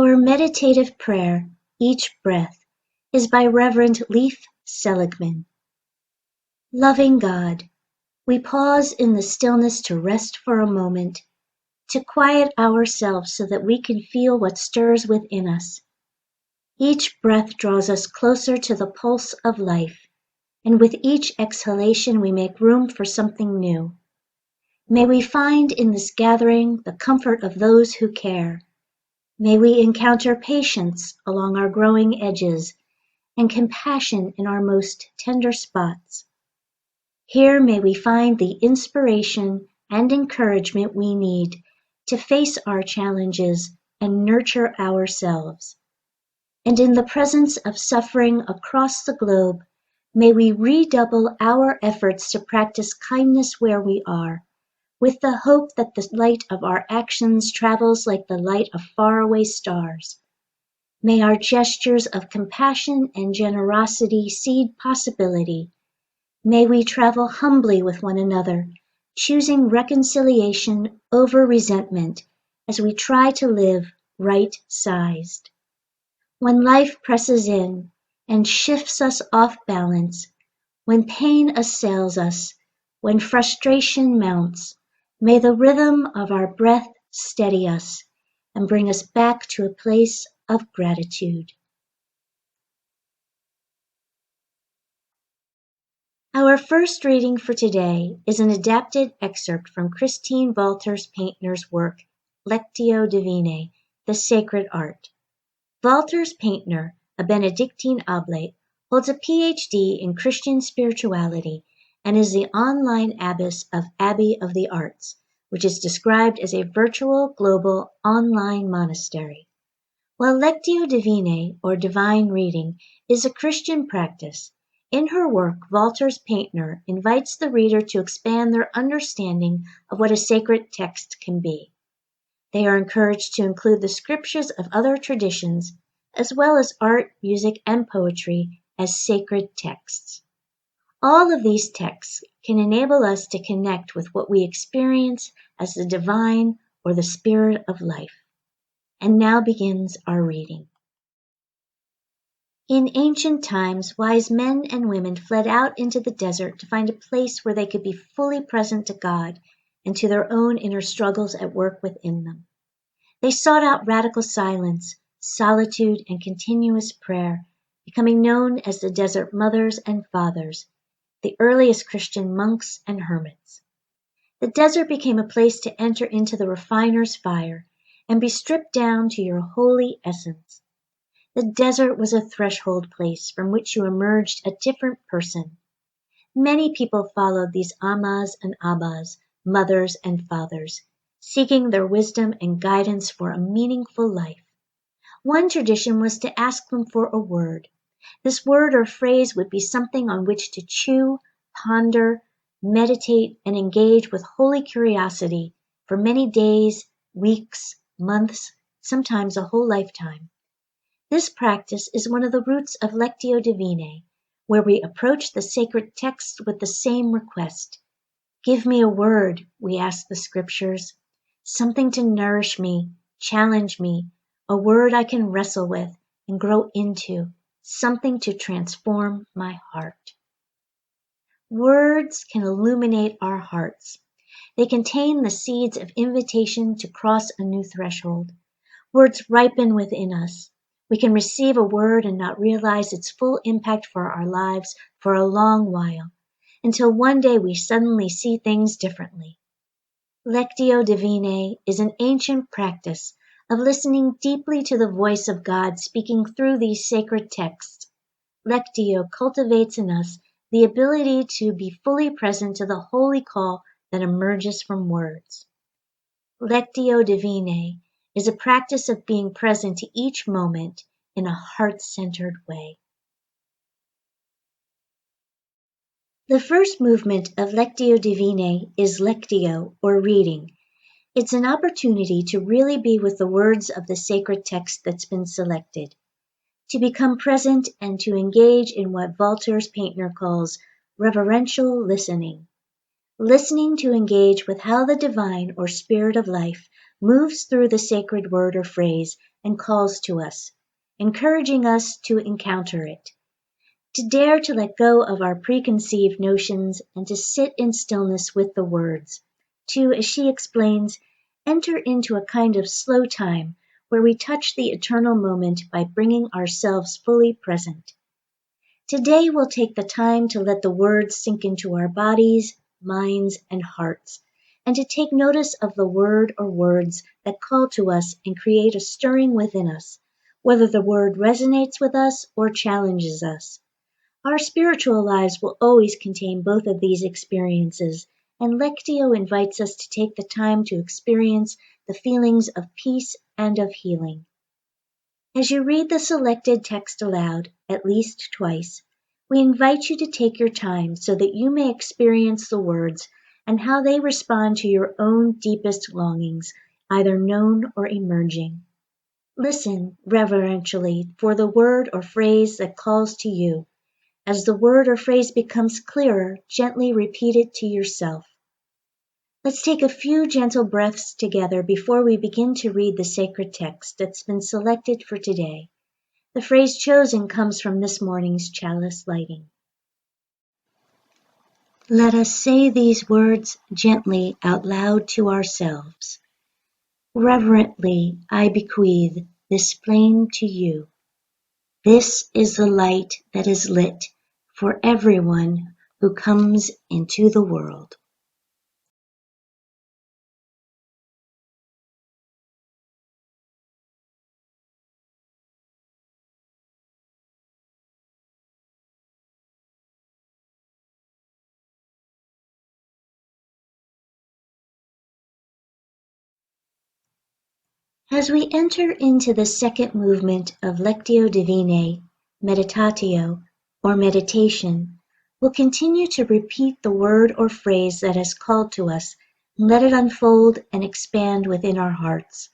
Our meditative prayer, Each Breath, is by Reverend Leif Seligman. Loving God, we pause in the stillness to rest for a moment, to quiet ourselves so that we can feel what stirs within us. Each breath draws us closer to the pulse of life, and with each exhalation we make room for something new. May we find in this gathering the comfort of those who care. May we encounter patience along our growing edges and compassion in our most tender spots. Here may we find the inspiration and encouragement we need to face our challenges and nurture ourselves. And in the presence of suffering across the globe, may we redouble our efforts to practice kindness where we are, with the hope that the light of our actions travels like the light of faraway stars. May our gestures of compassion and generosity seed possibility. May we travel humbly with one another, choosing reconciliation over resentment as we try to live right-sized. When life presses in and shifts us off balance, when pain assails us, when frustration mounts, may the rhythm of our breath steady us and bring us back to a place of gratitude. Our first reading for today is an adapted excerpt from Christine Valters Paintner's work, Lectio Divina, The Sacred Art. Valters Paintner, a Benedictine oblate, holds a PhD in Christian spirituality and is the online abbess of Abbey of the Arts, which is described as a virtual global online monastery. While Lectio Divina, or divine reading, is a Christian practice, in her work, Valters Paintner invites the reader to expand their understanding of what a sacred text can be. They are encouraged to include the scriptures of other traditions, as well as art, music, and poetry as sacred texts. All of these texts can enable us to connect with what we experience as the divine or the spirit of life. And now begins our reading. In ancient times, wise men and women fled out into the desert to find a place where they could be fully present to God and to their own inner struggles at work within them. They sought out radical silence, solitude, and continuous prayer, becoming known as the Desert Mothers and Fathers, the earliest Christian monks and hermits. The desert became a place to enter into the refiner's fire and be stripped down to your holy essence. The desert was a threshold place from which you emerged a different person. Many people followed these ammas and abbas, mothers and fathers, seeking their wisdom and guidance for a meaningful life. One tradition was to ask them for a word. This word or phrase would be something on which to chew, ponder, meditate, and engage with holy curiosity for many days, weeks, months, sometimes a whole lifetime. This practice is one of the roots of Lectio Divina, where we approach the sacred text with the same request. Give me a word, we ask the scriptures, something to nourish me, challenge me, a word I can wrestle with and grow into, something to transform my heart. Words can illuminate our hearts. They contain the seeds of invitation to cross a new threshold. Words ripen within us. We can receive a word and not realize its full impact for our lives for a long while, until one day we suddenly see things differently. Lectio Divina is an ancient practice of listening deeply to the voice of God speaking through these sacred texts. Lectio cultivates in us the ability to be fully present to the holy call that emerges from words. Lectio Divina is a practice of being present to each moment in a heart-centered way. The first movement of Lectio Divina is Lectio, or reading. It's an opportunity to really be with the words of the sacred text that's been selected, to become present and to engage in what Valters Paintner calls reverential listening. Listening to engage with how the divine or spirit of life moves through the sacred word or phrase and calls to us, encouraging us to encounter it, to dare to let go of our preconceived notions and to sit in stillness with the words, to, as she explains, enter into a kind of slow time where we touch the eternal moment by bringing ourselves fully present. Today we'll take the time to let the words sink into our bodies, minds, and hearts, and to take notice of the word or words that call to us and create a stirring within us, whether the word resonates with us or challenges us. Our spiritual lives will always contain both of these experiences, and Lectio invites us to take the time to experience the feelings of peace and of healing. As you read the selected text aloud, at least twice, we invite you to take your time so that you may experience the words and how they respond to your own deepest longings, either known or emerging. Listen reverentially for the word or phrase that calls to you. As the word or phrase becomes clearer, gently repeat it to yourself. Let's take a few gentle breaths together before we begin to read the sacred text that's been selected for today. The phrase chosen comes from this morning's chalice lighting. Let us say these words gently out loud to ourselves. Reverently I bequeath this flame to you. This is the light that is lit for everyone who comes into the world. As we enter into the second movement of Lectio Divina, Meditatio, or meditation, we'll continue to repeat the word or phrase that has called to us and let it unfold and expand within our hearts.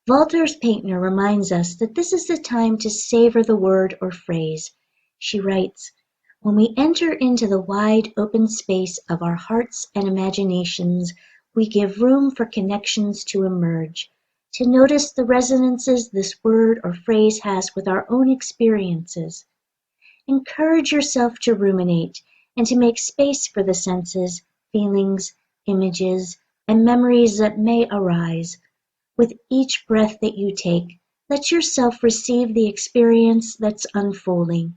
Valters Paintner reminds us that this is the time to savor the word or phrase. She writes, "When we enter into the wide open space of our hearts and imaginations, we give room for connections to emerge, to notice the resonances this word or phrase has with our own experiences. Encourage yourself to ruminate and to make space for the senses, feelings, images, and memories that may arise. With each breath that you take, let yourself receive the experience that's unfolding.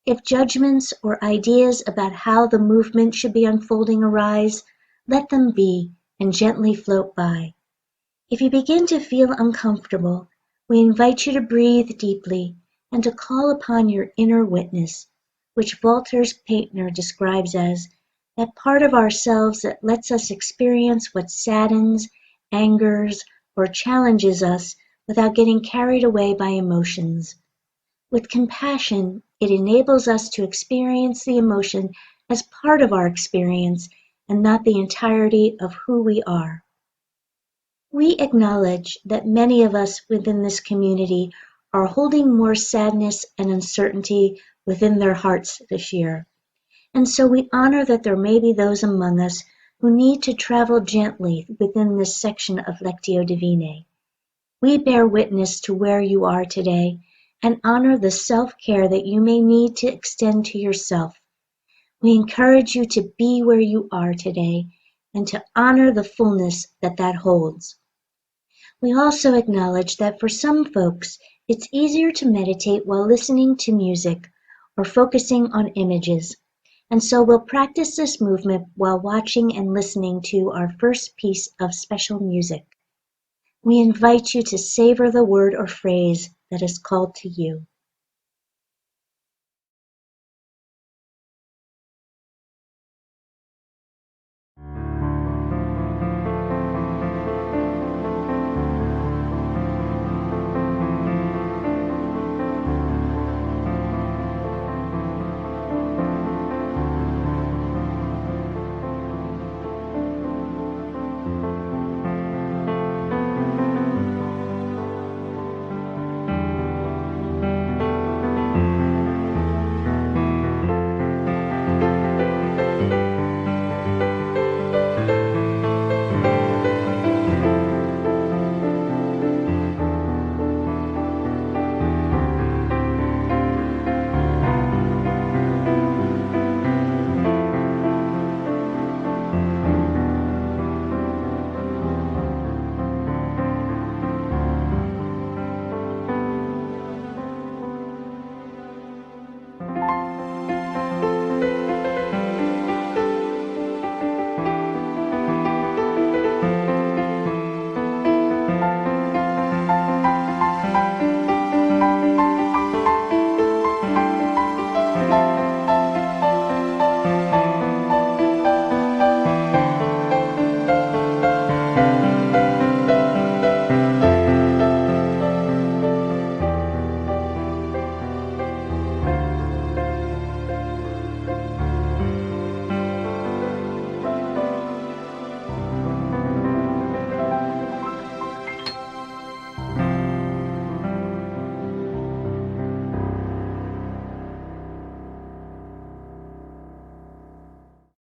If judgments or ideas about how the movement should be unfolding arise, let them be and gently float by. If you begin to feel uncomfortable, we invite you to breathe deeply and to call upon your inner witness, which Valters Paintner describes as that part of ourselves that lets us experience what saddens, angers, or challenges us without getting carried away by emotions. With compassion, it enables us to experience the emotion as part of our experience and not the entirety of who we are. We acknowledge that many of us within this community are holding more sadness and uncertainty within their hearts this year. And so we honor that there may be those among us who need to travel gently within this section of Lectio Divina. We bear witness to where you are today and honor the self-care that you may need to extend to yourself. We encourage you to be where you are today and to honor the fullness that holds. We also acknowledge that for some folks, it's easier to meditate while listening to music or focusing on images, and so we'll practice this movement while watching and listening to our first piece of special music. We invite you to savor the word or phrase that is called to you.